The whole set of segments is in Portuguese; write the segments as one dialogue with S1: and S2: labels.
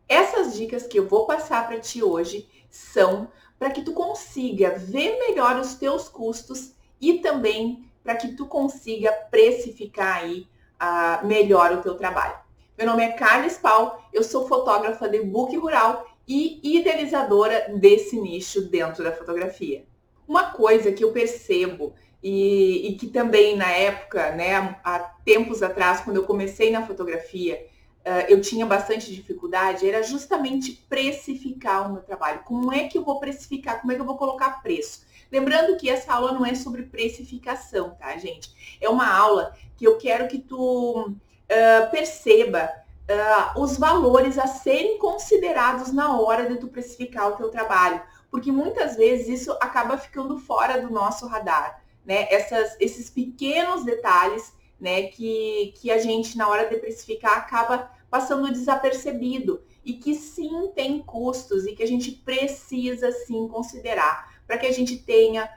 S1: Essas dicas que eu vou passar para ti hoje são para que tu consiga ver melhor os teus custos e também para que tu consiga precificar aí melhor o teu trabalho. Meu nome é Carla Spal, eu sou fotógrafa de book rural e idealizadora desse nicho dentro da fotografia. Uma coisa que eu percebo e que também na época, né, há tempos atrás, quando eu comecei na fotografia, eu tinha bastante dificuldade, era justamente precificar o meu trabalho. Como é que eu vou precificar? Como é que eu vou colocar preço? Lembrando que essa aula não é sobre precificação, tá, gente? É uma aula que eu quero que tu perceba os valores a serem considerados na hora de tu precificar o teu trabalho, porque muitas vezes isso acaba ficando fora do nosso radar, né? Esses pequenos detalhes, né, que a gente na hora de precificar acaba passando desapercebido e que sim tem custos e que a gente precisa sim considerar para que a gente tenha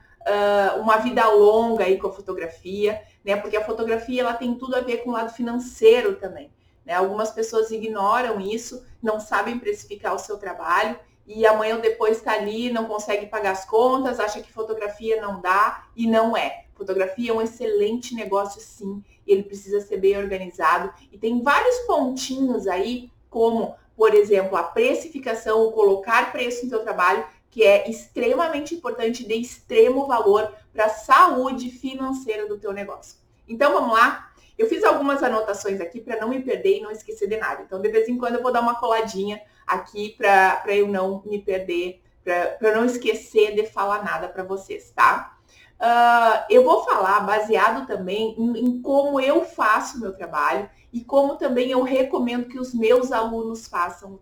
S1: uma vida longa aí com a fotografia, né? Porque a fotografia ela tem tudo a ver com o lado financeiro também. Né? Algumas pessoas ignoram isso, não sabem precificar o seu trabalho e amanhã ou depois está ali, não consegue pagar as contas, acha que fotografia não dá e não é. Fotografia é um excelente negócio sim, ele precisa ser bem organizado e tem vários pontinhos aí, como, por exemplo, a precificação, o colocar preço no seu trabalho, que é extremamente importante, de extremo valor para a saúde financeira do teu negócio. Então vamos lá? Eu fiz algumas anotações aqui para não me perder e não esquecer de nada. Então, de vez em quando eu vou dar uma coladinha aqui para eu não me perder, para eu não esquecer de falar nada para vocês, tá? Eu vou falar baseado também em como eu faço o meu trabalho e como também eu recomendo que os meus alunos façam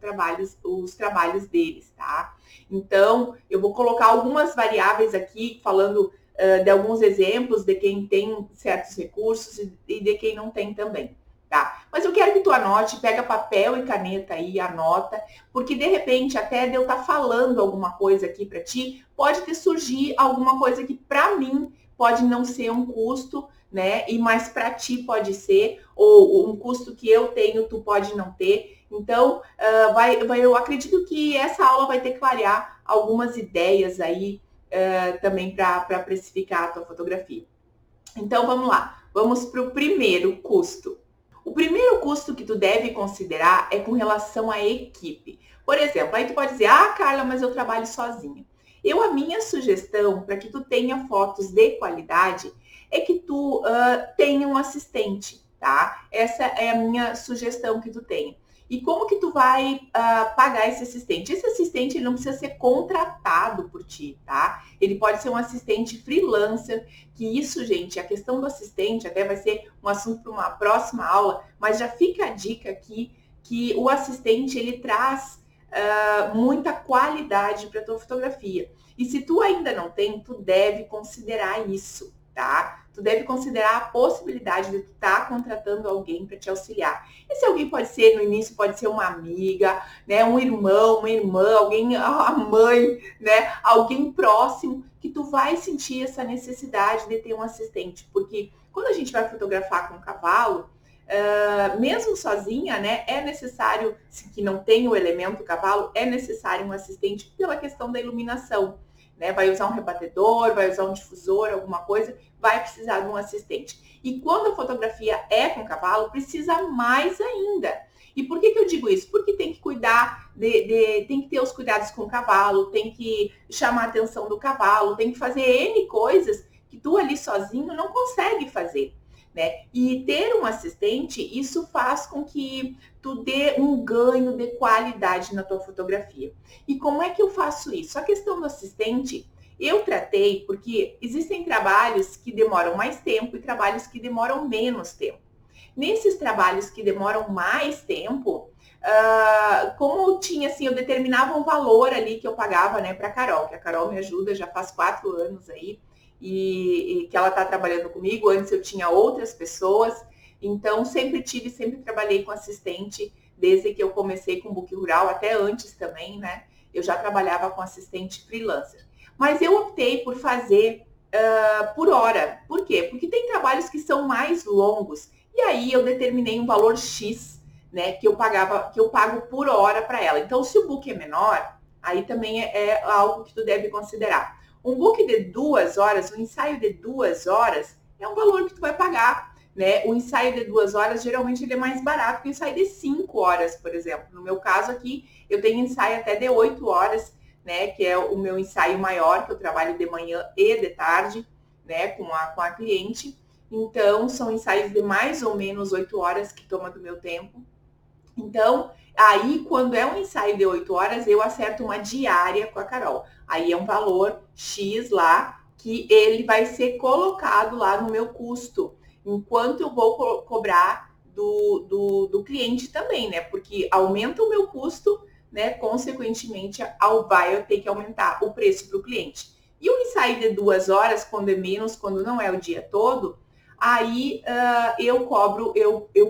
S1: os trabalhos deles, tá? Então, eu vou colocar algumas variáveis aqui, falando de alguns exemplos de quem tem certos recursos e de quem não tem também, tá? Mas eu quero que tu anote, pega papel e caneta aí, anota, porque de repente, até de eu estar falando alguma coisa aqui para ti, pode ter surgir alguma coisa que para mim pode não ser um custo, né? E mais para ti pode ser, ou um custo que eu tenho, tu pode não ter. Então, eu acredito que essa aula vai ter que clarear algumas ideias aí também para precificar a tua fotografia. Então, vamos lá. Vamos para o primeiro custo. O primeiro custo que tu deve considerar é com relação à equipe. Por exemplo, aí tu pode dizer, Carla, mas eu trabalho sozinha. A minha sugestão para que tu tenha fotos de qualidade é que tu tenha um assistente, tá? Essa é a minha sugestão que tu tenha. E como que tu vai pagar esse assistente? Esse assistente ele não precisa ser contratado por ti, tá? Ele pode ser um assistente freelancer, que isso, gente, a questão do assistente até vai ser um assunto para uma próxima aula, mas já fica a dica aqui que o assistente ele traz muita qualidade para a tua fotografia. E se tu ainda não tem, tu deve considerar isso, tá? Tu deve considerar a possibilidade de tu estar contratando alguém para te auxiliar. Esse alguém pode ser, no início, pode ser uma amiga, né? Um irmão, uma irmã, alguém, a mãe, né? Alguém próximo que tu vai sentir essa necessidade de ter um assistente. Porque quando a gente vai fotografar com um cavalo, mesmo sozinha, né, é necessário, que não tem o elemento cavalo, é necessário um assistente pela questão da iluminação, né? Vai usar um rebatedor, vai usar um difusor, alguma coisa, vai precisar de um assistente. E quando a fotografia é com cavalo, precisa mais ainda. E por que eu digo isso? Porque tem que cuidar, tem que ter os cuidados com o cavalo, tem que chamar a atenção do cavalo, tem que fazer N coisas que tu ali sozinho não consegue fazer. Né? E ter um assistente, isso faz com que tu dê um ganho de qualidade na tua fotografia. E como é que eu faço isso? A questão do assistente, eu tratei porque existem trabalhos que demoram mais tempo e trabalhos que demoram menos tempo. Nesses trabalhos que demoram mais tempo, como eu tinha assim, eu determinava um valor ali que eu pagava, né, para Carol, que a Carol me ajuda já faz 4 anos aí, e que ela está trabalhando comigo. Antes eu tinha outras pessoas, então sempre trabalhei com assistente, desde que eu comecei com book rural, até antes também, né? Eu já trabalhava com assistente freelancer. Mas eu optei por fazer por hora. Por quê? Porque tem trabalhos que são mais longos. E aí eu determinei um valor X, né, que eu pago por hora para ela. Então, se o book é menor, aí também é algo que tu deve considerar. Um book de 2 horas, um ensaio de 2 horas, é um valor que tu vai pagar, né? O ensaio de 2 horas, geralmente, ele é mais barato que o ensaio de 5 horas, por exemplo. No meu caso aqui, eu tenho ensaio até de 8 horas, né? Que é o meu ensaio maior, que eu trabalho de manhã e de tarde, né? Com a cliente. Então, são ensaios de mais ou menos 8 horas que toma do meu tempo. Então, aí, quando é um ensaio de 8 horas, eu acerto uma diária com a Carol. Aí é um valor X lá, que ele vai ser colocado lá no meu custo, enquanto eu vou cobrar do cliente também, né? Porque aumenta o meu custo, né? Consequentemente, vai eu ter que aumentar o preço para o cliente. E o ensaio de 2 horas, quando é menos, quando não é o dia todo, aí eu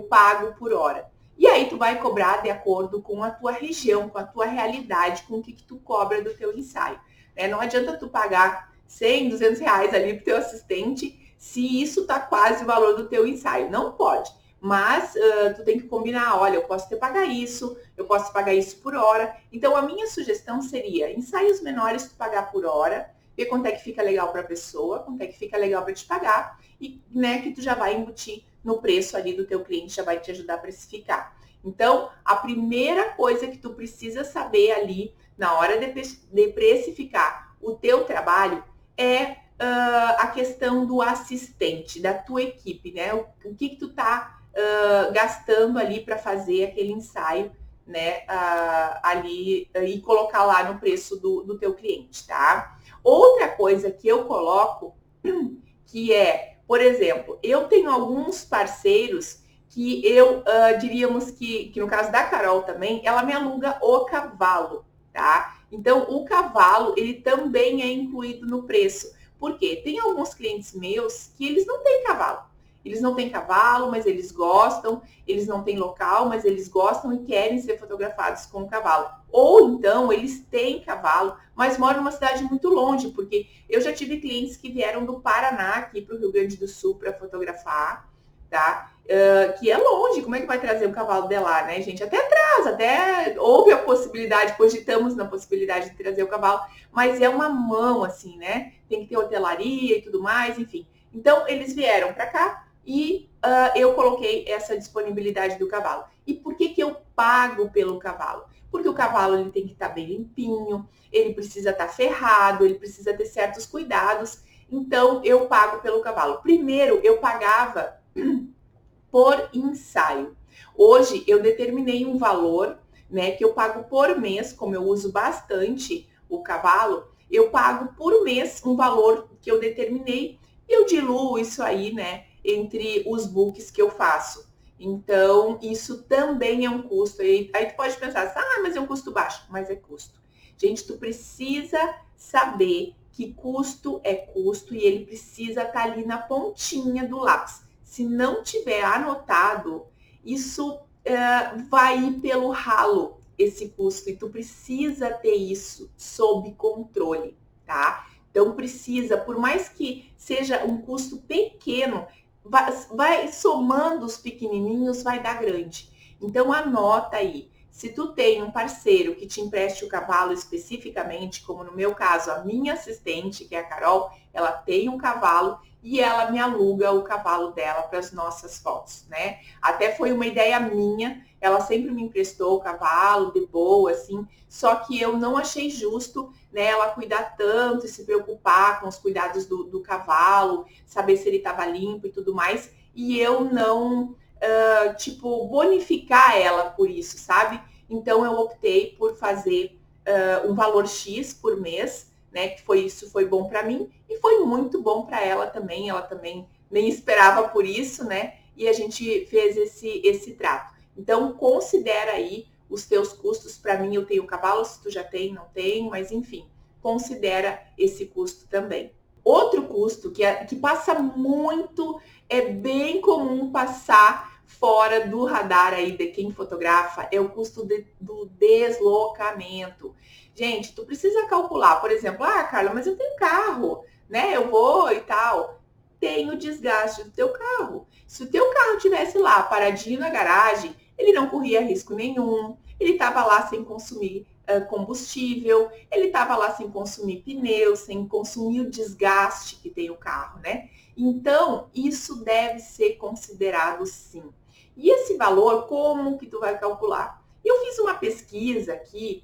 S1: pago por hora. E aí tu vai cobrar de acordo com a tua região, com a tua realidade, com o que tu cobra do teu ensaio. Né? Não adianta tu pagar 100, 200 reais ali pro teu assistente se isso tá quase o valor do teu ensaio. Não pode. Mas tu tem que combinar, olha, eu posso te pagar isso, eu posso pagar isso por hora. Então a minha sugestão seria ensaios menores tu pagar por hora, ver quanto é que fica legal para a pessoa, quanto é que fica legal para te pagar e, né, que tu já vai embutir no preço ali do teu cliente, já vai te ajudar a precificar. Então, a primeira coisa que tu precisa saber ali na hora de precificar o teu trabalho é a questão do assistente, da tua equipe, né? O que tu tá gastando ali para fazer aquele ensaio, né? Ali e colocar lá no preço do teu cliente, tá? Outra coisa que eu coloco, que é, por exemplo, eu tenho alguns parceiros que diríamos que no caso da Carol também, ela me aluga o cavalo, tá? Então, o cavalo, ele também é incluído no preço. Por quê? Tem alguns clientes meus que eles não têm cavalo. Eles não têm cavalo, mas eles gostam. Eles não têm local, mas eles gostam e querem ser fotografados com o cavalo. Ou então, eles têm cavalo, mas moram numa cidade muito longe, porque eu já tive clientes que vieram do Paraná aqui para o Rio Grande do Sul para fotografar, tá? Que é longe, como é que vai trazer um cavalo de lá, né, gente? Até traz, até houve a possibilidade, cogitamos na possibilidade de trazer o cavalo, mas é uma mão, assim, né? Tem que ter hotelaria e tudo mais, enfim. Então, eles vieram para cá e eu coloquei essa disponibilidade do cavalo. E por que eu pago pelo cavalo? Porque o cavalo ele tem que estar bem limpinho, ele precisa estar ferrado, ele precisa ter certos cuidados. Então, eu pago pelo cavalo. Primeiro, eu pagava por ensaio. Hoje, eu determinei um valor, né, que eu pago por mês, como eu uso bastante o cavalo, eu pago por mês um valor que eu determinei e eu diluo isso aí, né, entre os books que eu faço. Então, isso também é um custo. Aí tu pode pensar, mas é um custo baixo. Mas é custo. Gente, tu precisa saber que custo é custo e ele precisa estar ali na pontinha do lápis. Se não tiver anotado, isso vai ir pelo ralo, esse custo. E tu precisa ter isso sob controle, tá? Então, precisa, por mais que seja um custo pequeno, vai somando os pequenininhos, vai dar grande. Então, anota aí. Se tu tem um parceiro que te empreste o cavalo especificamente, como no meu caso, a minha assistente, que é a Carol, ela tem um cavalo e ela me aluga o cavalo dela para as nossas fotos, né? Até foi uma ideia minha, ela sempre me emprestou o cavalo de boa, assim, só que eu não achei justo, né, ela cuidar tanto e se preocupar com os cuidados do cavalo, saber se ele estava limpo e tudo mais, e eu não bonificar ela por isso, sabe? Então eu optei por fazer um valor X por mês, né? Que isso foi bom para mim e foi muito bom para ela também. Ela também nem esperava por isso, né? E a gente fez esse trato. Então considera aí os teus custos. Para mim eu tenho cavalo, se tu já tem, não tem, mas enfim, considera esse custo também. Outro custo que passa muito, é bem comum passar fora do radar aí de quem fotografa, é o custo do deslocamento. Gente, tu precisa calcular, por exemplo, Carla, mas eu tenho carro, né? Eu vou e tal. Tem o desgaste do teu carro. Se o teu carro tivesse lá paradinho na garagem, ele não corria risco nenhum, ele estava lá sem consumir combustível, ele estava lá sem consumir pneu, sem consumir o desgaste que tem o carro, né? Então, isso deve ser considerado sim. E esse valor, como que tu vai calcular? Eu fiz uma pesquisa aqui,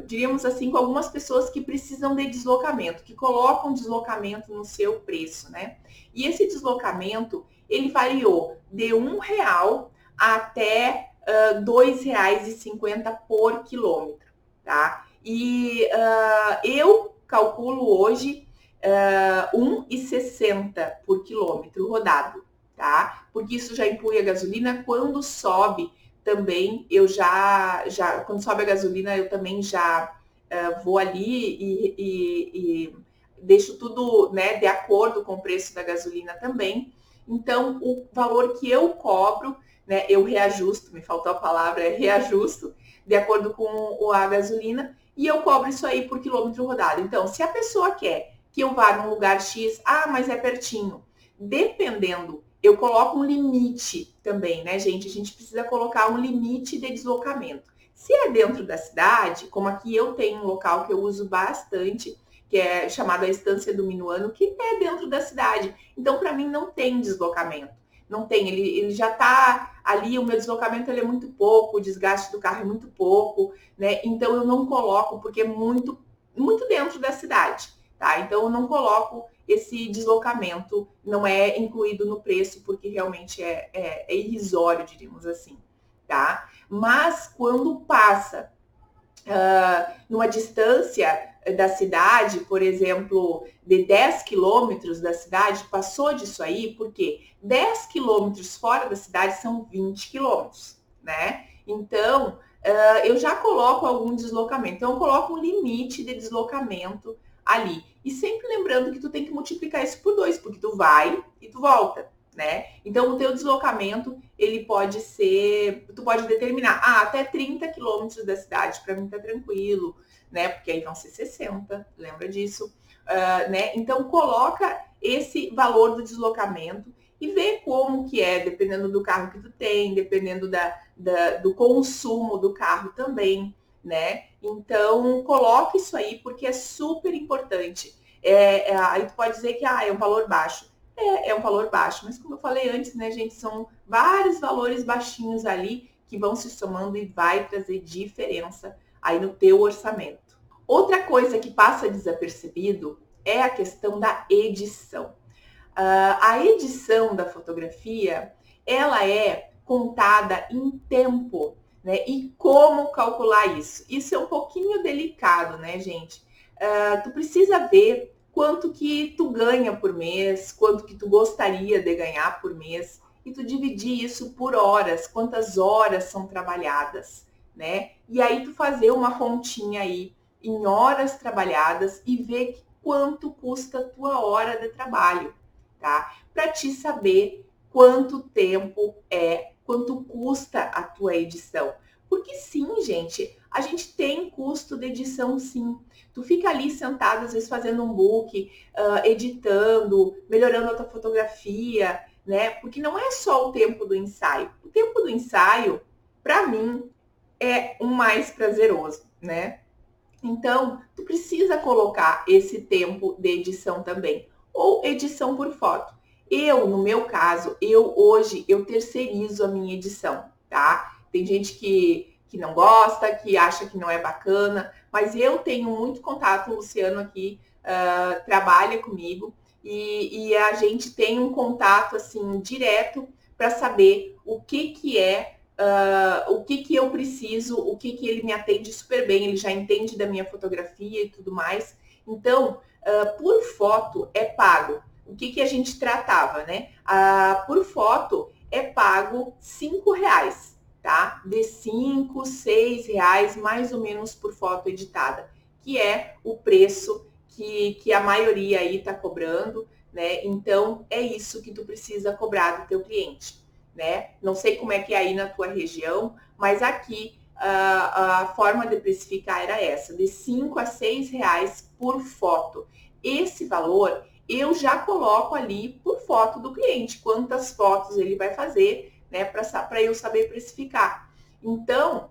S1: diríamos assim, com algumas pessoas que precisam de deslocamento, que colocam deslocamento no seu preço, né? E esse deslocamento, ele variou de R$ 1 até R$ 2,50 por quilômetro, tá? E eu calculo hoje R$ 1,60 por quilômetro rodado, tá? Porque isso já inclui a gasolina. Quando sobe também, quando sobe a gasolina, eu também já vou ali e deixo tudo, né, de acordo com o preço da gasolina também. Então, o valor que eu cobro, né, eu reajusto, me faltou a palavra, reajusto, de acordo com a gasolina, e eu cobro isso aí por quilômetro rodado. Então, se a pessoa quer que eu vá num lugar X, mas é pertinho, dependendo, eu coloco um limite também, né, gente? A gente precisa colocar um limite de deslocamento. Se é dentro da cidade, como aqui eu tenho um local que eu uso bastante, que é chamado a Estância do Minuano, que é dentro da cidade. Então, para mim, não tem deslocamento. Não tem, ele já está ali, o meu deslocamento ele é muito pouco, o desgaste do carro é muito pouco, né? Então, eu não coloco, porque é muito, muito dentro da cidade, tá? Então, eu não coloco esse deslocamento, não é incluído no preço, porque realmente é irrisório, diríamos assim, tá? Mas, quando passa numa distância da cidade, por exemplo, de 10 quilômetros da cidade, passou disso aí, porque 10 quilômetros fora da cidade são 20 quilômetros, né? Então, eu já coloco algum deslocamento. Então, eu coloco um limite de deslocamento ali. E sempre lembrando que tu tem que multiplicar isso por 2, porque tu vai e tu volta, né? Então, o teu deslocamento, ele pode ser, tu pode determinar, até 30 quilômetros da cidade, para mim tá tranquilo, né? Porque aí vão ser 60, lembra disso, né? Então, coloca esse valor do deslocamento e vê como que é, dependendo do carro que tu tem, dependendo do consumo do carro também, né? Então, coloca isso aí, porque é super importante. Aí tu pode dizer que é um valor baixo. É um valor baixo, mas como eu falei antes, né, gente, são vários valores baixinhos ali que vão se somando e vai trazer diferença aí no teu orçamento. Outra coisa que passa desapercebido é a questão da edição. A edição da fotografia, ela é contada em tempo, né? E como calcular isso? Isso é um pouquinho delicado, né, gente? Tu precisa ver quanto que tu ganha por mês, quanto que tu gostaria de ganhar por mês, e tu dividir isso por horas, quantas horas são trabalhadas, né? E aí tu fazer uma continha aí em horas trabalhadas e ver quanto custa a tua hora de trabalho, tá? Para te saber quanto tempo quanto custa a tua edição. Porque sim, gente, a gente tem custo de edição sim. Tu fica ali sentado, às vezes, fazendo um book, editando, melhorando a tua fotografia, né? Porque não é só o tempo do ensaio. O tempo do ensaio, para mim, é o mais prazeroso, né? Então, tu precisa colocar esse tempo de edição também. Ou edição por foto. No meu caso, hoje eu terceirizo a minha edição, tá? Tem gente que não gosta, que acha que não é bacana, mas eu tenho muito contato, o Luciano aqui trabalha comigo e a gente tem um contato assim direto para saber o que eu preciso, o que ele me atende super bem, ele já entende da minha fotografia e tudo mais. Então, por foto é pago. O que a gente tratava, né? Por foto é pago R$ 5, tá? De R$ 5, R$ 6, mais ou menos por foto editada, que é o preço que a maioria aí tá cobrando, né? Então, é isso que tu precisa cobrar do teu cliente, né? Não sei como é que é aí na tua região, mas aqui a forma de precificar era essa, de R$ 5 a R$ 6 por foto. Esse valor eu já coloco ali por foto do cliente, quantas fotos ele vai fazer, né? Para eu saber precificar. Então,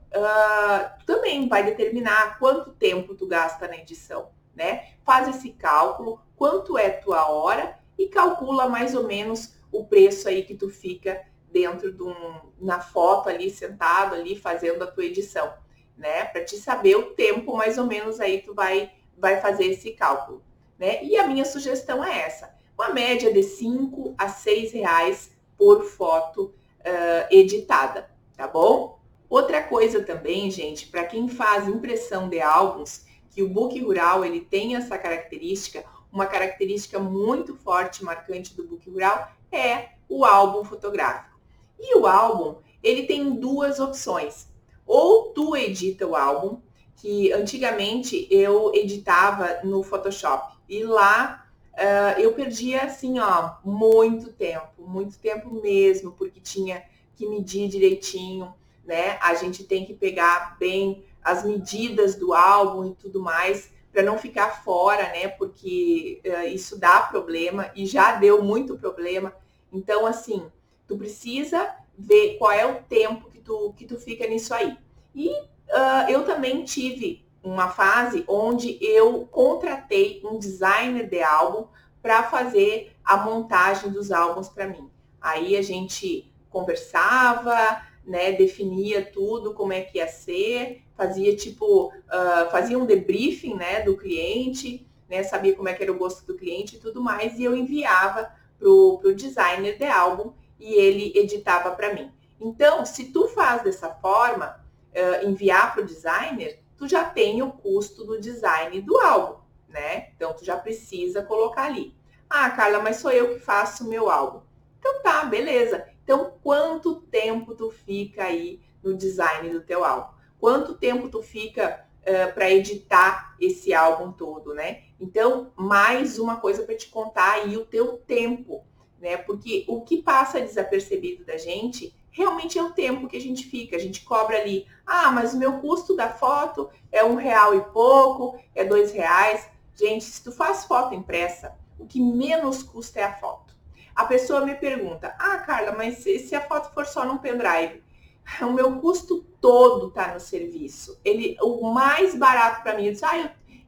S1: também vai determinar quanto tempo tu gasta na edição, né? Faz esse cálculo, quanto é tua hora e calcula mais ou menos o preço aí que tu fica dentro na foto ali, sentado ali, fazendo a tua edição, né? Para te saber o tempo mais ou menos aí tu vai fazer esse cálculo, né? E a minha sugestão é essa, uma média de 5 a 6 reais por foto editada, tá bom? Outra coisa também, gente, para quem faz impressão de álbuns, que o book rural ele tem essa característica, uma característica muito forte, marcante do book rural, é o álbum fotográfico. E o álbum, ele tem duas opções. Ou tu edita o álbum, que antigamente eu editava no Photoshop, e lá eu perdia, assim, ó, muito tempo mesmo, porque tinha que medir direitinho, né? A gente tem que pegar bem as medidas do álbum e tudo mais, para não ficar fora, né? Porque isso dá problema e já deu muito problema. Então, assim, tu precisa ver qual é o tempo que tu fica nisso aí. E eu também tive uma fase onde eu contratei um designer de álbum para fazer a montagem dos álbuns para mim. Aí a gente conversava, né, definia tudo, como é que ia ser, fazia fazia um debriefing, né, do cliente, né, sabia como é que era o gosto do cliente e tudo mais, e eu enviava pro designer de álbum e ele editava para mim. Então, se tu faz dessa forma, enviar para o designer, tu já tem o custo do design do álbum, né? Então, tu já precisa colocar ali. Ah, Carla, mas sou eu que faço o meu álbum. Então tá, beleza. Então, quanto tempo tu fica aí no design do teu álbum? Quanto tempo tu fica para editar esse álbum todo, né? Então, mais uma coisa para te contar aí o teu tempo, né? Porque o que passa desapercebido da gente realmente é o tempo que a gente fica. A gente cobra ali, ah, mas o meu custo da foto é R$1 e pouco, é R$2. Gente, se tu faz foto impressa, o que menos custa é a foto. A pessoa me pergunta, ah, Carla, mas se a foto for só num pendrive? O meu custo todo tá no serviço. O mais barato para mim, eu disse,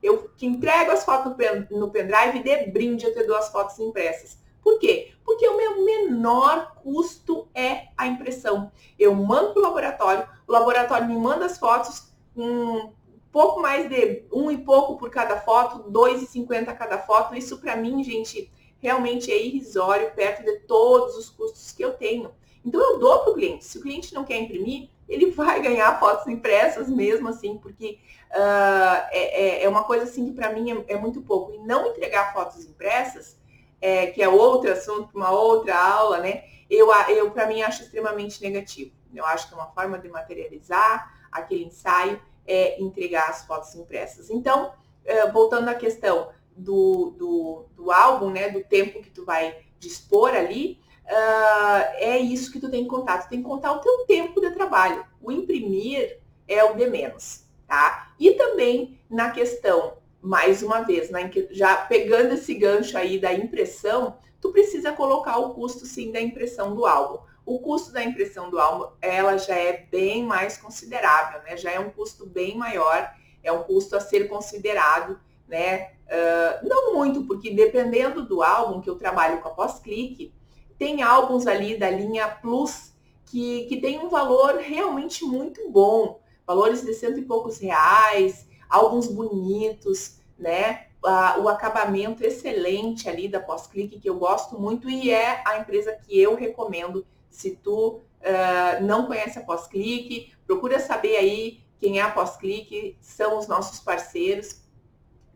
S1: eu que entrego as fotos no pendrive e de brinde eu te dou as fotos impressas. Por quê? Porque o meu menor custo é a impressão. Eu mando para o laboratório me manda as fotos com pouco mais de R$1 e pouco por cada foto, R$2,50 cada foto. Isso para mim, gente, realmente é irrisório perto de todos os custos que eu tenho. Então eu dou para o cliente. Se o cliente não quer imprimir, ele vai ganhar fotos impressas mesmo assim, porque é uma coisa assim que para mim é muito pouco. E não entregar fotos impressas, que é outro assunto, uma outra aula, né? Eu para mim acho extremamente negativo. Eu acho que é uma forma de materializar aquele ensaio é entregar as fotos impressas. Então, voltando à questão do álbum, né? Do tempo que tu vai dispor ali, é isso que tu tem que contar. Tu tem que contar o teu tempo de trabalho. O imprimir é o de menos, tá? E também na questão, mais uma vez, já pegando esse gancho aí da impressão, tu precisa colocar o custo, sim, da impressão do álbum. O custo da impressão do álbum, ela já é bem mais considerável, né? Já é um custo bem maior, é um custo a ser considerado, né? Não muito, porque dependendo do álbum que eu trabalho com a pós-clique, tem álbuns ali da linha Plus que tem um valor realmente muito bom, valores de R$100 e poucos, álbuns bonitos, né? O acabamento excelente ali da pós-clique, que eu gosto muito e é a empresa que eu recomendo. Se tu não conhece a pós-clique, procura saber aí quem é a pós-clique, são os nossos parceiros.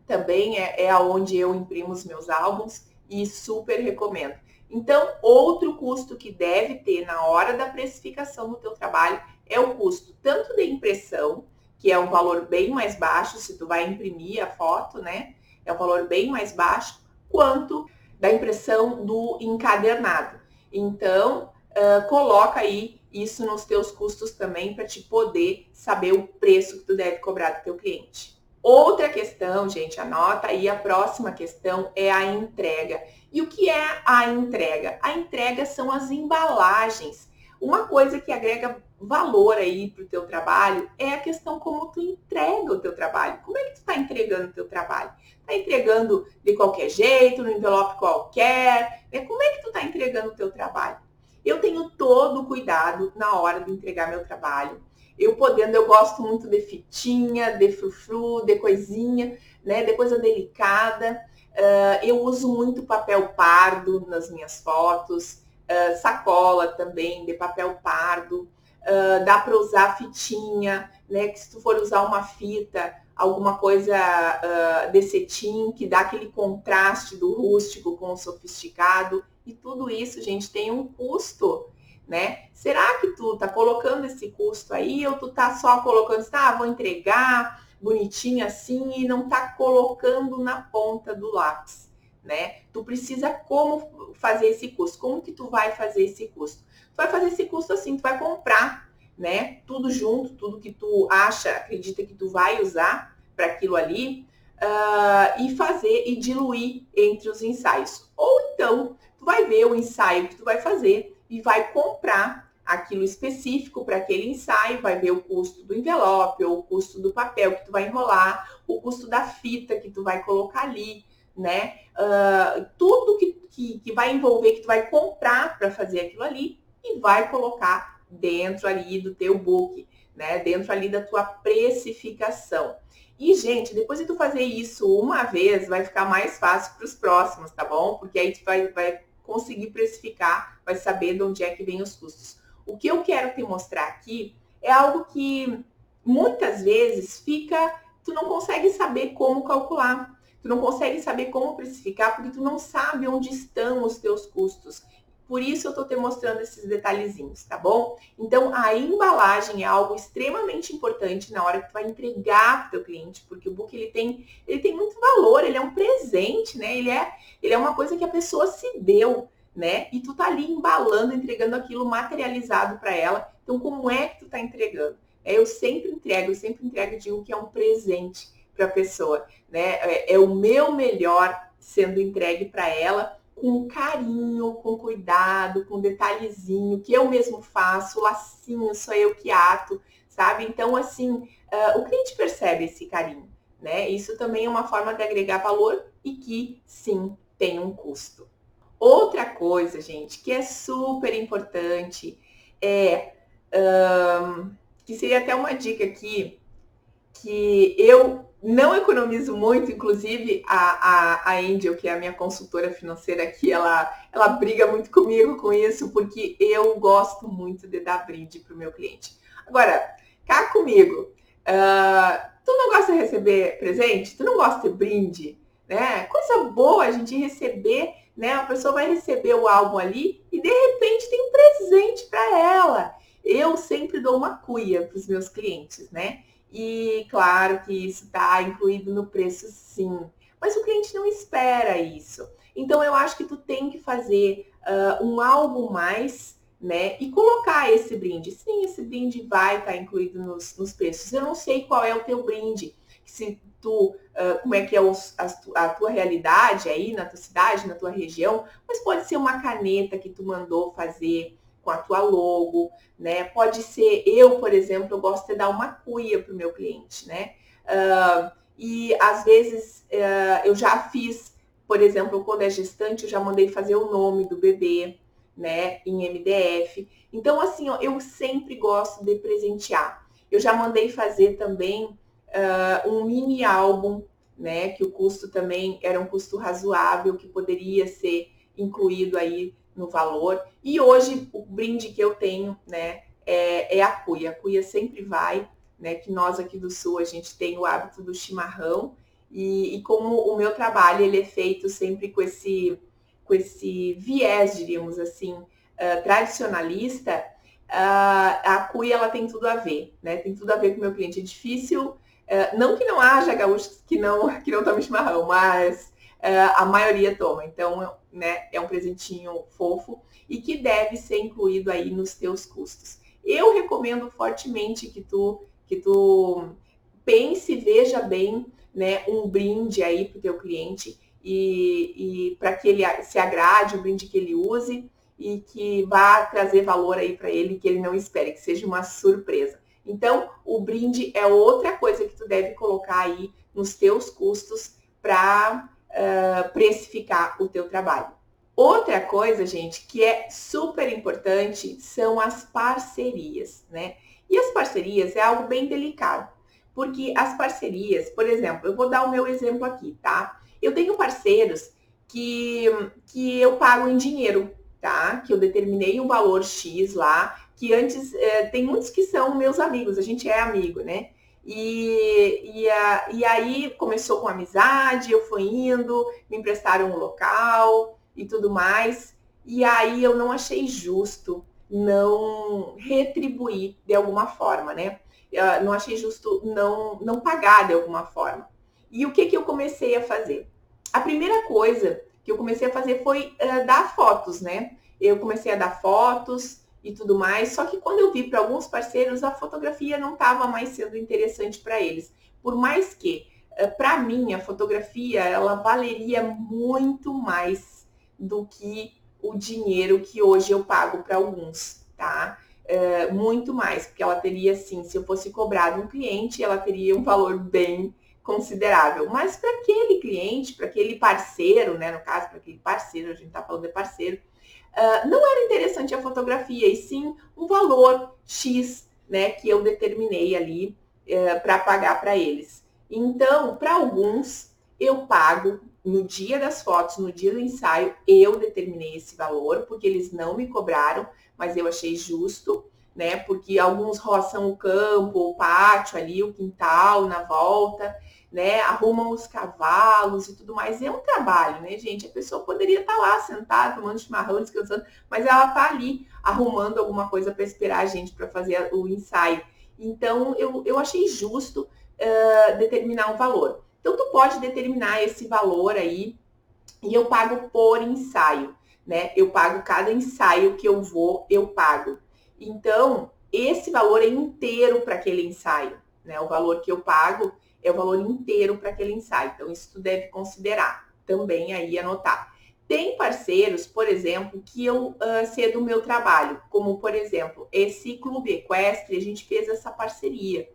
S1: Também é aonde eu imprimo os meus álbuns e super recomendo. Então, outro custo que deve ter na hora da precificação do teu trabalho é o custo tanto de impressão, que é um valor bem mais baixo, se tu vai imprimir a foto, né? É um valor bem mais baixo, quanto da impressão do encadernado. Então, coloca aí isso nos teus custos também para te poder saber o preço que tu deve cobrar do teu cliente. Outra questão, gente, anota aí, a próxima questão é a entrega. E o que é a entrega? A entrega são as embalagens. Uma coisa que agrega valor aí para o teu trabalho é a questão como tu entrega o teu trabalho. Como é que tu está entregando o teu trabalho? Está entregando de qualquer jeito, no envelope qualquer? Né? Como é que tu está entregando o teu trabalho? Eu tenho todo o cuidado na hora de entregar meu trabalho. Eu gosto muito de fitinha, de frufru, de coisinha, né, de coisa delicada. Eu uso muito papel pardo nas minhas fotos, sacola também de papel pardo. Dá para usar fitinha, né, que se tu for usar uma fita, alguma coisa de cetim, que dá aquele contraste do rústico com o sofisticado. E tudo isso, gente, tem um custo, né? Será que tu tá colocando esse custo aí ou tu tá só colocando, vou entregar bonitinho assim e não tá colocando na ponta do lápis, né? Tu precisa como fazer esse custo? Como que tu vai fazer esse custo? Tu vai fazer esse custo assim, tu vai comprar, né? Tudo junto, tudo que tu acredita que tu vai usar para aquilo ali, e fazer e diluir entre os ensaios. Ou então, tu vai ver o ensaio que tu vai fazer e vai comprar aquilo específico para aquele ensaio, vai ver o custo do envelope, ou o custo do papel que tu vai enrolar, o custo da fita que tu vai colocar ali, né? Tudo que vai envolver, que tu vai comprar para fazer aquilo ali e vai colocar dentro ali do teu book, né? Dentro ali da tua precificação. E, gente, depois de tu fazer isso uma vez, vai ficar mais fácil para os próximos, tá bom? Porque aí tu vai conseguir precificar, vai saber de onde é que vem os custos. O que eu quero te mostrar aqui é algo que muitas vezes tu não consegue saber como calcular, tu não consegue saber como precificar, porque tu não sabe onde estão os teus custos. Por isso eu tô te mostrando esses detalhezinhos, tá bom? Então, a embalagem é algo extremamente importante na hora que tu vai entregar pro teu cliente, porque o book ele tem muito valor, ele é um presente, né? Ele é uma coisa que a pessoa se deu, né? E tu tá ali embalando, entregando aquilo materializado para ela. Então, como é que tu tá entregando? Eu sempre entrego e digo que é um presente para a pessoa, né? É o meu melhor sendo entregue para ela, com carinho, com cuidado, com detalhezinho, que eu mesmo faço, o lacinho sou eu que ato, sabe? Então, assim, o cliente percebe esse carinho, né? Isso também é uma forma de agregar valor e que, sim, tem um custo. Outra coisa, gente, que é super importante é, que seria até uma dica aqui, que eu não economizo muito, inclusive a Angel, que é a minha consultora financeira aqui, ela briga muito comigo com isso, porque eu gosto muito de dar brinde para o meu cliente. Agora, cá comigo, tu não gosta de receber presente? Tu não gosta de brinde? Né? Coisa boa a gente receber, né? A pessoa vai receber o álbum ali e de repente tem um presente para ela. Eu sempre dou uma cuia para os meus clientes, né? E claro que isso está incluído no preço, sim. Mas o cliente não espera isso. Então eu acho que tu tem que fazer um algo mais, né? E colocar esse brinde. Sim, esse brinde vai estar incluído nos preços. Eu não sei qual é o teu brinde. Se tu, como é que é a tua realidade aí na tua cidade, na tua região, mas pode ser uma caneta que tu mandou fazer com a tua logo, né? Pode ser, eu, por exemplo, eu gosto de dar uma cuia para o meu cliente, né? E às vezes eu já fiz, por exemplo, quando é gestante, eu já mandei fazer o nome do bebê, né? Em MDF. Então, assim, ó, eu sempre gosto de presentear. Eu já mandei fazer também um mini álbum, né? Que o custo também era um custo razoável, que poderia ser incluído aí no valor. E hoje o brinde que eu tenho, né, é a cuia. A cuia sempre vai, né, que nós aqui do Sul a gente tem o hábito do chimarrão e como o meu trabalho ele é feito sempre com esse viés, diríamos assim, tradicionalista, a cuia ela tem tudo a ver, né? Tem tudo a ver com o meu cliente. É difícil, não que não haja gaúchos que não tomem chimarrão, mas a maioria toma. Então, né, é um presentinho fofo e que deve ser incluído aí nos teus custos. Eu recomendo fortemente que tu pense, veja bem, né, um brinde aí para o teu cliente e para que ele se agrade, o brinde que ele use e que vá trazer valor aí para ele, que ele não espere, que seja uma surpresa. Então, o brinde é outra coisa que tu deve colocar aí nos teus custos para precificar o teu trabalho. Outra coisa, gente, que é super importante são as parcerias, né? E as parcerias é algo bem delicado, porque as parcerias, por exemplo, eu vou dar o meu exemplo aqui, tá? Eu tenho parceiros que eu pago em dinheiro, tá? Que eu determinei um valor X lá, que antes, tem muitos que são meus amigos, a gente é amigo, né? E aí começou com amizade, eu fui indo, me emprestaram um local e tudo mais. E aí eu não achei justo não retribuir de alguma forma, né? Não achei justo não pagar de alguma forma. E o que eu comecei a fazer? A primeira coisa que eu comecei a fazer foi dar fotos, né? Eu comecei a dar fotos e tudo mais, só que quando eu vi para alguns parceiros, a fotografia não estava mais sendo interessante para eles. Por mais que, para mim, a fotografia, ela valeria muito mais do que o dinheiro que hoje eu pago para alguns, tá? Muito mais, porque ela teria, assim, se eu fosse cobrar de um cliente, ela teria um valor bem considerável. Mas para aquele cliente, para aquele parceiro, né? No caso, para aquele parceiro, a gente está falando de parceiro, não era interessante a fotografia, e sim um valor X, né, que eu determinei ali para pagar para eles. Então, para alguns, eu pago no dia das fotos, no dia do ensaio, eu determinei esse valor, porque eles não me cobraram, mas eu achei justo, né, porque alguns roçam o campo, o pátio ali, o quintal, na volta, né, arrumam os cavalos e tudo mais. É um trabalho, né, gente? A pessoa poderia estar lá sentada, tomando chimarrão, descansando, mas ela está ali arrumando alguma coisa para esperar a gente para fazer o ensaio. Então, eu achei justo determinar um valor. Então, tu pode determinar esse valor aí e eu pago por ensaio, né? Eu pago cada ensaio que eu vou, eu pago. Então, esse valor é inteiro para aquele ensaio, né? O valor que eu pago é o valor inteiro para aquele ensaio. Então, isso tu deve considerar também aí, anotar. Tem parceiros, por exemplo, que eu cedo o meu trabalho, como, por exemplo, esse Clube Equestre, a gente fez essa parceria.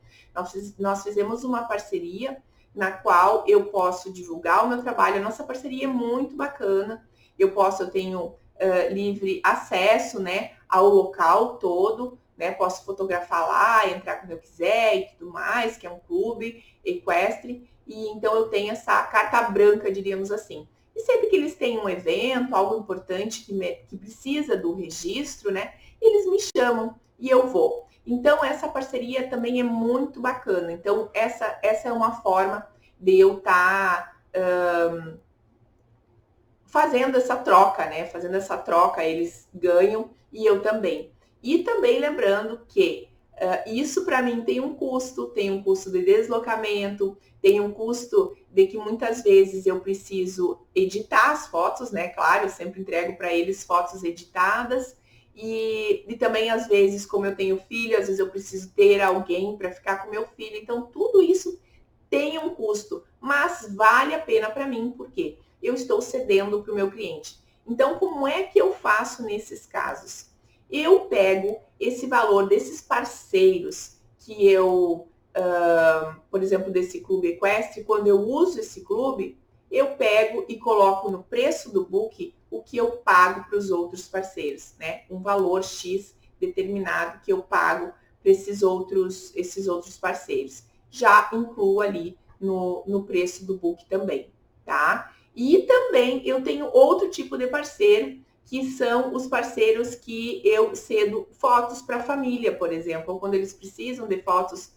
S1: Nós fizemos uma parceria na qual eu posso divulgar o meu trabalho. A nossa parceria é muito bacana. Eu tenho livre acesso, né, ao local todo, né? Posso fotografar lá, entrar quando eu quiser e tudo mais, que é um clube equestre. E então eu tenho essa carta branca, diríamos assim. E sempre que eles têm um evento, algo importante que precisa do registro, né? Eles me chamam e eu vou. Então, essa parceria também é muito bacana. Então, essa é uma forma de eu estar fazendo essa troca, né? Fazendo essa troca, eles ganham e eu também. E também lembrando que isso para mim tem um custo de deslocamento, tem um custo de que muitas vezes eu preciso editar as fotos, né? Claro, eu sempre entrego para eles fotos editadas. E também, às vezes, como eu tenho filho, às vezes eu preciso ter alguém para ficar com meu filho. Então, tudo isso tem um custo, mas vale a pena para mim, porque eu estou cedendo para o meu cliente. Então, como é que eu faço nesses casos? Eu pego esse valor desses parceiros que eu, por exemplo, desse clube equestre, quando eu uso esse clube, eu pego e coloco no preço do book o que eu pago para os outros parceiros, né? Um valor X determinado que eu pago para esses outros parceiros. Já incluo ali no preço do book também, tá? E também eu tenho outro tipo de parceiro, que são os parceiros que eu cedo fotos para a família, por exemplo, ou quando eles precisam de fotos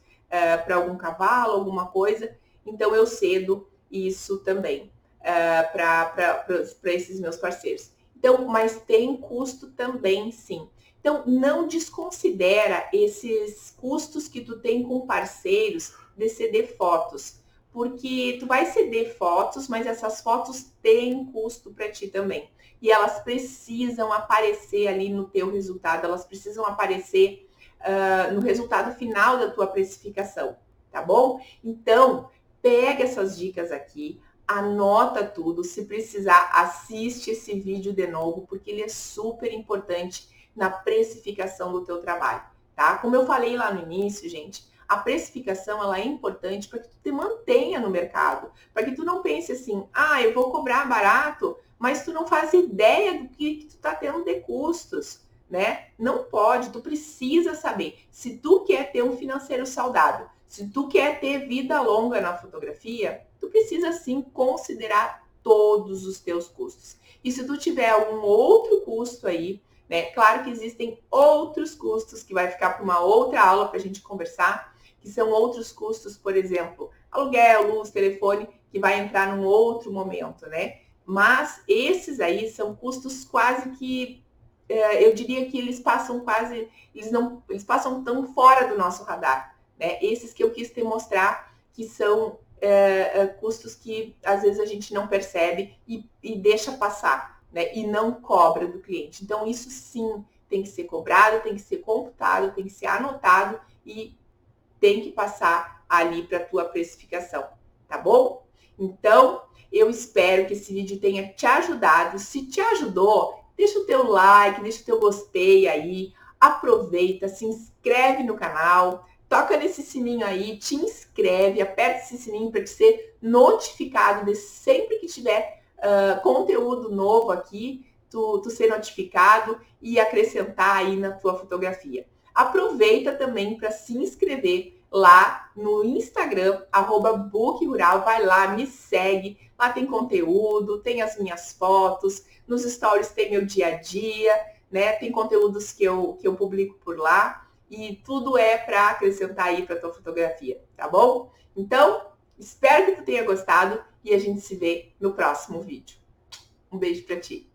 S1: para algum cavalo, alguma coisa, então eu cedo isso também para esses meus parceiros. Então, mas tem custo também, sim. Então, não desconsidera esses custos que tu tem com parceiros de ceder fotos, porque tu vai ceder fotos, mas essas fotos têm custo para ti também. E elas precisam aparecer ali no teu resultado, elas precisam aparecer no resultado final da tua precificação, tá bom? Então, pega essas dicas aqui, anota tudo, se precisar, assiste esse vídeo de novo, porque ele é super importante na precificação do teu trabalho, tá? Como eu falei lá no início, gente, a precificação ela é importante para que tu te mantenha no mercado, para que tu não pense assim, ah, eu vou cobrar barato, mas tu não faz ideia do que tu tá tendo de custos, né? Não pode, tu precisa saber. Se tu quer ter um financeiro saudável, se tu quer ter vida longa na fotografia, tu precisa sim considerar todos os teus custos. E se tu tiver algum outro custo aí, né? Claro que existem outros custos que vai ficar para uma outra aula para a gente conversar, que são outros custos, por exemplo, aluguel, luz, telefone, que vai entrar num outro momento, né? Mas esses aí são custos quase que, eu diria que eles passam quase, eles passam tão fora do nosso radar, né? Esses que eu quis te mostrar que são custos que às vezes a gente não percebe e deixa passar, né? E não cobra do cliente. Então, isso sim tem que ser cobrado, tem que ser computado, tem que ser anotado e tem que passar ali para a tua precificação, tá bom? Então, eu espero que esse vídeo tenha te ajudado. Se te ajudou, deixa o teu like, deixa o teu gostei aí, aproveita, se inscreve no canal, toca nesse sininho aí, te inscreve, aperta esse sininho para te ser notificado de sempre que tiver conteúdo novo aqui, tu ser notificado e acrescentar aí na tua fotografia. Aproveita também para se inscrever lá no Instagram, @bookrural, vai lá, me segue, lá tem conteúdo, tem as minhas fotos, nos stories tem meu dia a dia, né? Tem conteúdos que eu publico por lá e tudo é para acrescentar aí para tua fotografia, tá bom? Então, espero que tu tenha gostado e a gente se vê no próximo vídeo. Um beijo para ti.